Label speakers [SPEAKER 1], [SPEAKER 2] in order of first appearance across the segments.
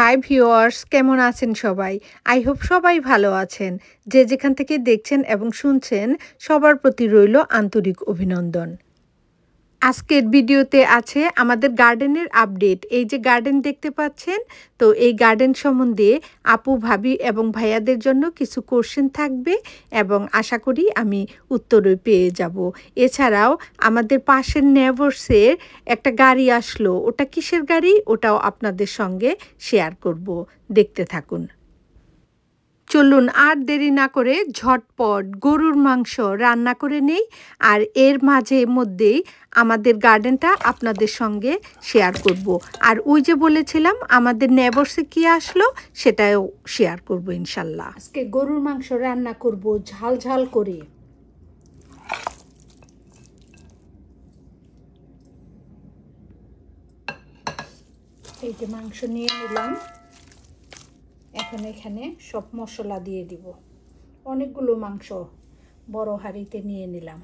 [SPEAKER 1] Hi viewers, কেমন আছেন সবাই? আই হোপ সবাই ভালো আছেন। যে যেখান থেকে দেখছেন এবং শুনছেন সবার প্রতি রইল আন্তরিক অভিনন্দন। আজকের ভিডিওতে আছে আমাদের গার্ডেনের আপডেট। এই যে গার্ডেন দেখতে পাচ্ছেন, তো এই গার্ডেন সম্বন্ধে আপু, ভাবি এবং ভাইয়াদের জন্য কিছু কোশ্চেন থাকবে এবং আশা করি আমি উত্তরও পেয়ে যাব। এছাড়াও আমাদের পাশের নেভার্সের একটা গাড়ি আসলো। ওটা কিসের গাড়ি? ওটাও আপনাদের সঙ্গে শেয়ার করব। দেখতে থাকুন। চলুন আর দেরি না করে ঝটপট গরুর মাংস রান্না করে নেই, আর এর মাঝে মধ্যেই আমাদের গার্ডেনটা আপনাদের সঙ্গে শেয়ার করব। আর ওই যে বলেছিলাম আমাদের নেভার্সে কি আসলো সেটাও শেয়ার করব ইনশাল্লাহ। আজকে গরুর মাংস রান্না করব ঝাল ঝাল করে। এই যে মাংস নিয়ে নিলাম, এখন এখানে সব মশলা দিয়ে দিব। অনেকগুলো মাংস বড় হাঁড়িতে নিয়ে নিলাম।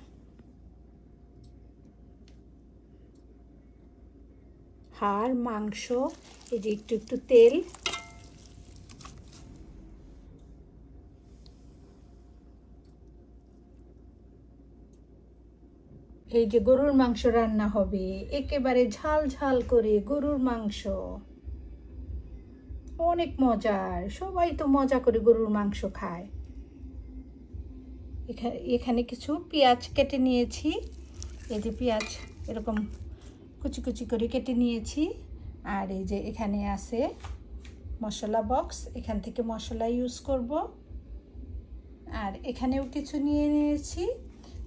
[SPEAKER 1] হাড়, মাংস, এই যে একটু একটু তেল, এই যে গরুর মাংস রান্না হবে একেবারে ঝাল ঝাল করে। গরুর মাংস অনেক মজার, সবাই তো মজা করে গরুর মাংস খায়। এখানে কিছু পেঁয়াজ কেটে নিয়েছি। এই যে পেঁয়াজ এরকম কুচি কুচি করে কেটে নিয়েছি। আর এই যে এখানে আছে মশলা বক্স, এখান থেকে মশলা ইউজ করব। আর এখানেও কিছু নিয়ে নিয়েছি,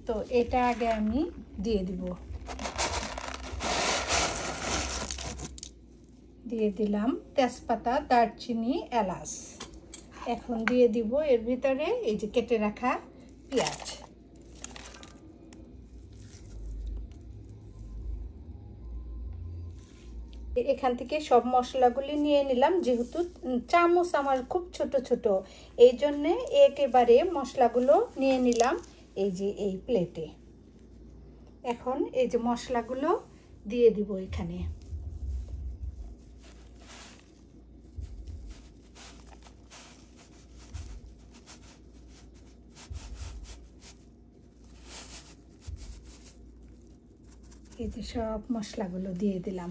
[SPEAKER 1] তো এটা আগে আমি দিয়ে দিব। দিয়ে দিলাম তেজপাতা, দারচিনি, এলাচ। এখন দিয়ে দিব এর ভিতরে এই যে কেটে রাখা পেঁয়াজ। এখান থেকে সব মশলাগুলি নিয়ে নিলাম। যেহেতু চামচ আমার খুব ছোট ছোট, এই জন্যে একেবারে মশলাগুলো নিয়ে নিলাম এই যে এই প্লেটে। এখন এই যে মশলাগুলো দিয়ে দিব এখানে। এই যে সব মশলাগুলো দিয়ে দিলাম।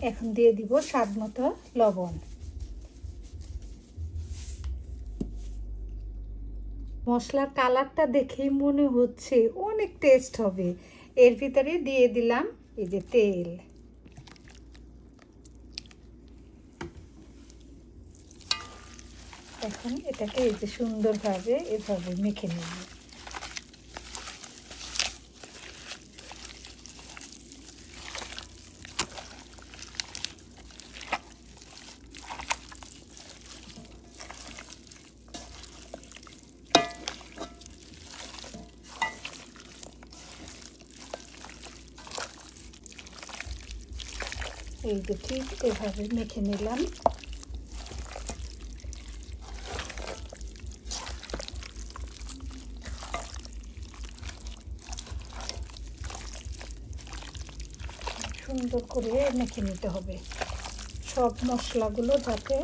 [SPEAKER 1] এখন দিয়ে দিব স্বাদ মতো লবণ। মশলার কালারটা দেখেই মনে হচ্ছে অনেক টেস্ট হবে। এর ভিতরে দিয়ে দিলাম এই যে তেল। এখন এটাকে এই যে সুন্দরভাবে এভাবে মেখে নেব। এই যে ঠিক এভাবে মেখে নিলাম। সুন্দর করে মেখে নিতে হবে সব মশলাগুলো, যাতে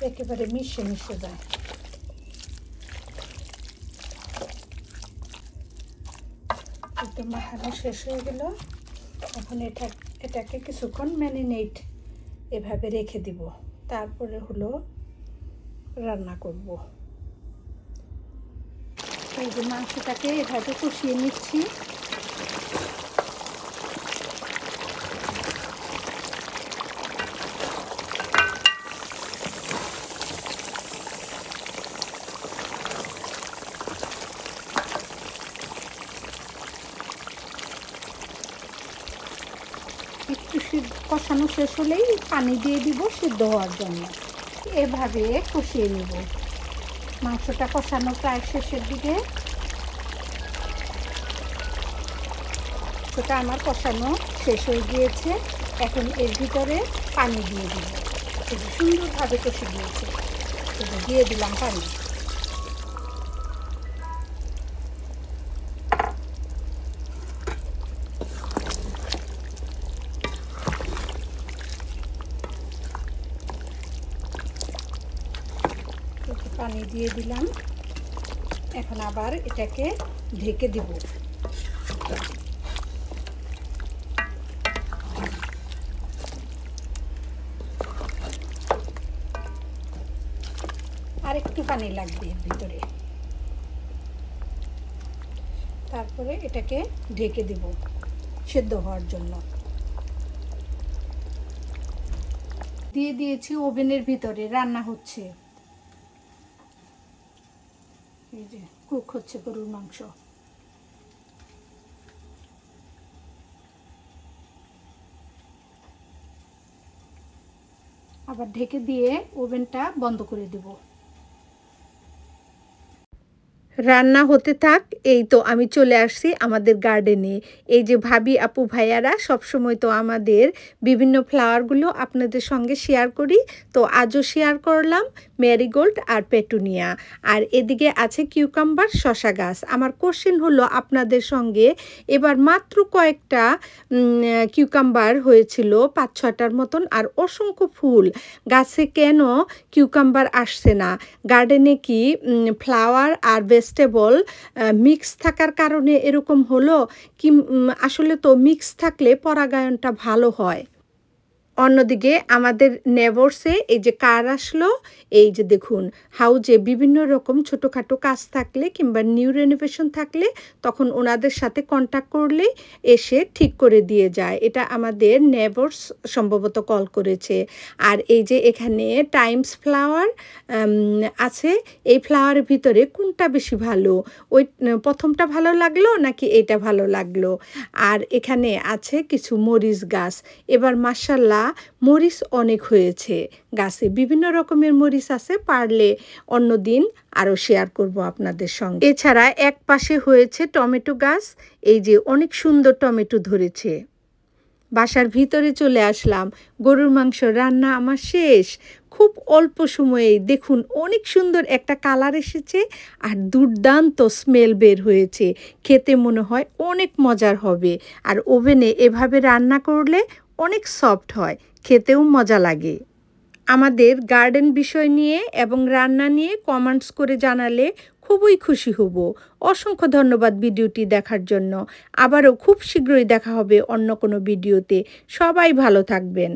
[SPEAKER 1] একেবারে মিশে মিশে যায়। একদম মাখানো শেষ হয়ে গেল। এখন এটাকে কিছুক্ষণ ম্যারিনেট এভাবে রেখে দিব। তারপরে হলো রান্না করব। এই যে মাংসটাকে এভাবে কষিয়ে নিচ্ছি। একটু কষানো শেষ হলেই পানি দিয়ে দিব সিদ্ধ হওয়ার জন্য। এভাবে কষিয়ে নিব। মাংসটা কষানো প্রায় শেষের দিকে। সেটা আমার কষানো শেষ হয়ে গিয়েছে। এখন এর ভিতরে পানি দিয়ে দিব। সুন্দরভাবে কষে দিয়েছে, দিয়ে দিলাম পানি। পানি দিয়ে দিলাম। এখন আবার এটাকে ঢেকে দিব। আর একটু পানি লাগবে এর ভিতরে। তারপরে এটাকে ঢেকে দিব সেদ্ধ হওয়ার জন্য। দিয়ে দিয়েছি ওভেনের ভিতরে, রান্না হচ্ছে। এই যে কুক হচ্ছে গরুর মাংস। আবার ঢেকে দিয়ে ওভেনটা বন্ধ করে দেব। রান্না হতে থাক। এই তো আমি চলে আসছি আমাদের গার্ডেনে। এই যে ভাবি আপু ভাইয়ারা সবসময় তো আমাদের বিভিন্ন ফ্লাওয়ারগুলো আপনাদের সঙ্গে শেয়ার করি, তো আজও শেয়ার করলাম ম্যারিগোল্ড আর পেটুনিয়া। আর এদিকে আছে কিউকাম্বার, শসা গাছ। আমার কোশ্চেন হলো আপনাদের সঙ্গে, এবার মাত্র কয়েকটা কিউকাম্বার হয়েছিল, 5-6টার মতন, আর অসংখ্য ফুল গাছে। কেন কিউকাম্বার আসছে না? গার্ডেনে কি ফ্লাওয়ার আর ভেজিটেবল মিক্স থাকার কারণে এরকম হলো কি? আসলে তো মিক্স থাকলে পরাগায়নটা ভালো হয়। অন্যদিকে আমাদের নেভার্সে এই যে কার আসলো, এই যে দেখুন হাউজে বিভিন্ন রকম ছোটোখাটো কাজ থাকলে কিংবা নিউ রেনোভেশন থাকলে তখন ওনাদের সাথে কন্ট্যাক্ট করলে এসে ঠিক করে দিয়ে যায়। এটা আমাদের নেভার্স সম্ভবত কল করেছে। আর এই যে এখানে টাইমস ফ্লাওয়ার আছে। এই ফ্লাওয়ারের ভিতরে কোনটা বেশি ভালো? ওই প্রথমটা ভালো লাগলো নাকি এইটা ভালো লাগলো? আর এখানে আছে কিছু মরিচ গাছ। এবার মাশাআল্লাহ মরিচ অনেক হয়েছে গাছে, বিভিন্ন রকমের মরিচ আছে। পারলে অন্য দিন আরও শেয়ার করব আপনাদের সঙ্গে। এছাড়া এক পাশে হয়েছে টমেটো গাছ। এই যে অনেক সুন্দর টমেটো ধরেছে। বাসার ভিতরে চলে আসলাম। গরুর মাংস রান্না আমার শেষ খুব অল্প সময়েই। দেখুন অনেক সুন্দর একটা কালার এসেছে আর দুর্দান্ত স্মেল বের হয়েছে। খেতে মনে হয় অনেক মজার হবে। আর ওভেনে এভাবে রান্না করলে অনেক সফট হয়, খেতেও মজা লাগে। আমাদের গার্ডেন বিষয় নিয়ে এবং রান্না নিয়ে কমেন্টস করে জানালে খুবই খুশি হব। অসংখ্য ধন্যবাদ ভিডিওটি দেখার জন্য। আবারও খুব শীঘ্রই দেখা হবে অন্য কোনো ভিডিওতে। সবাই ভালো থাকবেন।